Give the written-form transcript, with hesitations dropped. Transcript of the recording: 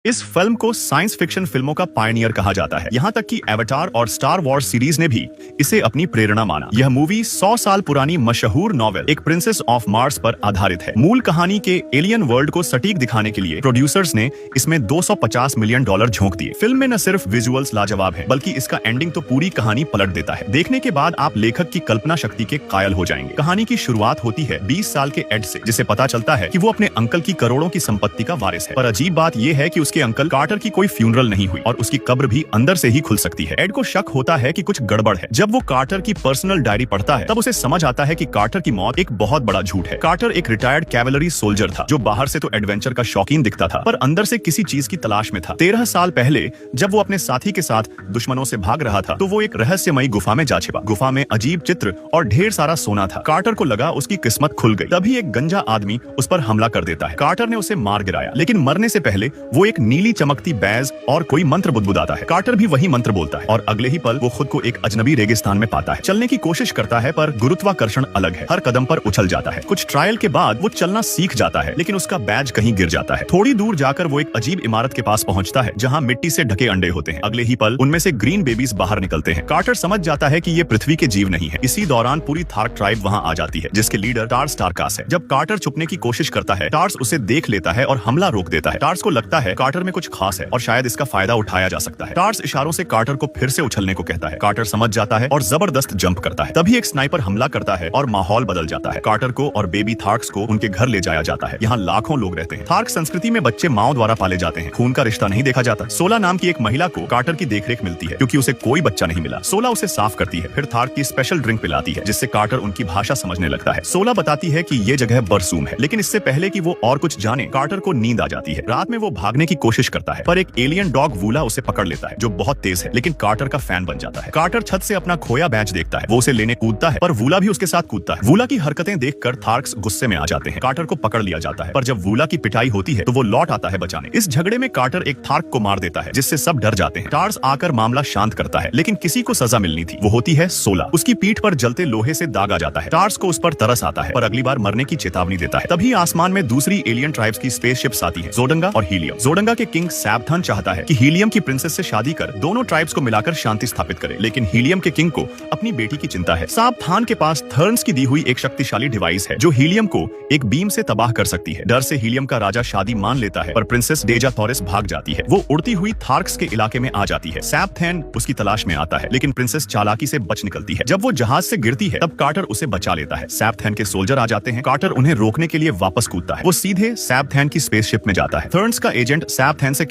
इस फिल्म को science fiction फिल्मों का पायनियर कहा जाता है। यहाँ तक कि एवाटार और स्टार वॉर्स सीरीज ने भी इसे अपनी प्रेरणा माना। यह मूवी 100 साल पुरानी मशहूर नॉवेल एक प्रिंसेस ऑफ मार्स पर आधारित है। मूल कहानी के एलियन वर्ल्ड को सटीक दिखाने के लिए प्रोड्यूसर्स ने इसमें $250 मिलियन झोंक दिए। फिल्म में न सिर्फ विजुअल्स लाजवाब है, बल्कि इसका एंडिंग तो पूरी कहानी पलट देता है। देखने के बाद आप लेखक की कल्पना शक्ति के कायल हो जाएंगे। कहानी की शुरुआत होती है 20 साल के एड से, जिसे पता चलता है कि वो अपने अंकल की करोड़ों की संपत्ति का वारिस है। पर अजीब बात यह है कि उसके अंकल कार्टर की कोई फ्यूनरल नहीं हुई और उसकी कब्र भी अंदर से ही खुल सकती है। एड को शक होता है कि कुछ गड़बड़ है। जब वो कार्टर की पर्सनल डायरी पढ़ता है, तब उसे समझ आता है कि कार्टर की मौत एक बहुत बड़ा झूठ है। कार्टर एक रिटायर्ड कैवलरी सोल्जर था, जो बाहर से तो एडवेंचर का शौकीन दिखता था, पर अंदर से किसी चीज की तलाश में था। 13 साल पहले जब वो अपने साथी के साथ दुश्मनों से भाग रहा था, तो वो एक रहस्यमयी गुफा में जा छिपा। गुफा में अजीब चित्र और ढेर सारा सोना था। कार्टर को लगा उसकी किस्मत खुल गई। तभी एक गंजा आदमी उस पर हमला कर देता है। कार्टर ने उसे मार गिराया, लेकिन मरने से पहले वो एक नीली चमकती बैज और कोई मंत्र बुदबुदाता है। कार्टर भी वही मंत्र बोलता है और अगले ही पल वो खुद को एक अजनबी रेगिस्तान में पाता है। चलने की कोशिश करता है, पर गुरुत्वाकर्षण अलग है। हर कदम पर उछल जाता है। कुछ ट्रायल के बाद वो चलना सीख जाता है, लेकिन उसका बैज कहीं गिर जाता है। थोड़ी दूर जाकर वो एक अजीब इमारत के पास पहुंचता है, जहां मिट्टी से ढके अंडे होते हैं। अगले ही पल उनमें से ग्रीन बेबीज बाहर निकलते हैं। कार्टर समझ जाता है कि ये पृथ्वी के जीव नहीं है। इसी दौरान पूरी थार्क ट्राइब वहां आ जाती है, जिसके लीडर टार्स टारकास है। जब कार्टर छुपने की कोशिश करता है, टार्स उसे देख लेता है और हमला रोक देता है। टार्स को लगता है कार्टर में कुछ खास है और शायद इसका फायदा उठाया जा सकता है। टार्स इशारों से कार्टर को फिर से उछलने को कहता है। कार्टर समझ जाता है और जबरदस्त जंप करता है। तभी एक स्नाइपर हमला करता है और माहौल बदल जाता है। कार्टर को और बेबी थार्क्स को उनके घर ले जाया जाता है। यहाँ लाखों लोग रहते हैं। थार्क संस्कृति में बच्चे माओ द्वारा पाले जाते हैं। खून का रिश्ता नहीं देखा जाता। 16 नाम की एक महिला को कार्टर की देखरेख मिलती है, क्योंकि उसे कोई बच्चा नहीं मिला। 16 उसे साफ करती है, फिर थार्क की स्पेशल ड्रिंक पिलाती है, जिससे कार्टर उनकी भाषा समझने लगता है। 16 बताती है कि ये जगह बरसूम है, लेकिन इससे पहले कि वो और कुछ जाने, कार्टर को नींद आ जाती है। रात में वो भागने की कोशिश करता है, पर एक एलियन डॉग वूला उसे पकड़ लेता है, जो बहुत तेज है, लेकिन कार्टर का फैन बन जाता है। कार्टर छत से अपना खोया बैच देखता है। वो उसे लेने कूदता है, पर वूला भी उसके साथ कूदता है। वूला की हरकतें देखकर थार्क्स गुस्से में आ जाते हैं। कार्टर को पकड़ लिया जाता है, पर जब वूला की पिटाई होती है, तो वो लौट आता है बचाने। इस झगड़े में कार्टर एक थार्क को मार देता है, जिससे सब डर जाते हैं। टार्स आकर मामला शांत करता है, लेकिन किसी को सजा मिलनी थी। वो होती है 16। उसकी पीठ पर जलते लोहे से दाग आ जाता है। टार्स को उस पर तरस आता है, पर अगली बार मरने की चेतावनी देता है। तभी आसमान में दूसरी एलियन ट्राइब्स की स्पेसशिप्स आती है, जोडंगा और हीलियम। जोडंगा के किंग सैबथन चाहता है कि हीलियम की प्रिंसेस से शादी कर दोनों ट्राइब्स को मिलाकर शांति स्थापित करे, लेकिन हीलियम के किंग को अपनी बेटी की चिंता है। साबथान के पास थर्न्स की दी हुई एक शक्तिशाली डिवाइस है, जो हीलियम को एक बीम से तबाह कर सकती है। डर से हीलियम का राजा शादी मान लेता है, पर प्रिंसेस डेजा थॉरिस भाग जाती है। वो उड़ती हुई थार्क्स के इलाके में आ जाती है। सैबथन उसकी तलाश में आता है, लेकिन प्रिंसेस चालाकी से बच निकलती है। जब वो जहाज से गिरती है, तब कार्टर उसे बचा लेता है। सैबथन के सोल्जर आ जाते हैं। कार्टर उन्हें रोकने के लिए वापस कूदता है। वो सीधे सैबथन की स्पेसशिप में जाता है। थर्न्स का एजेंट सैबथन से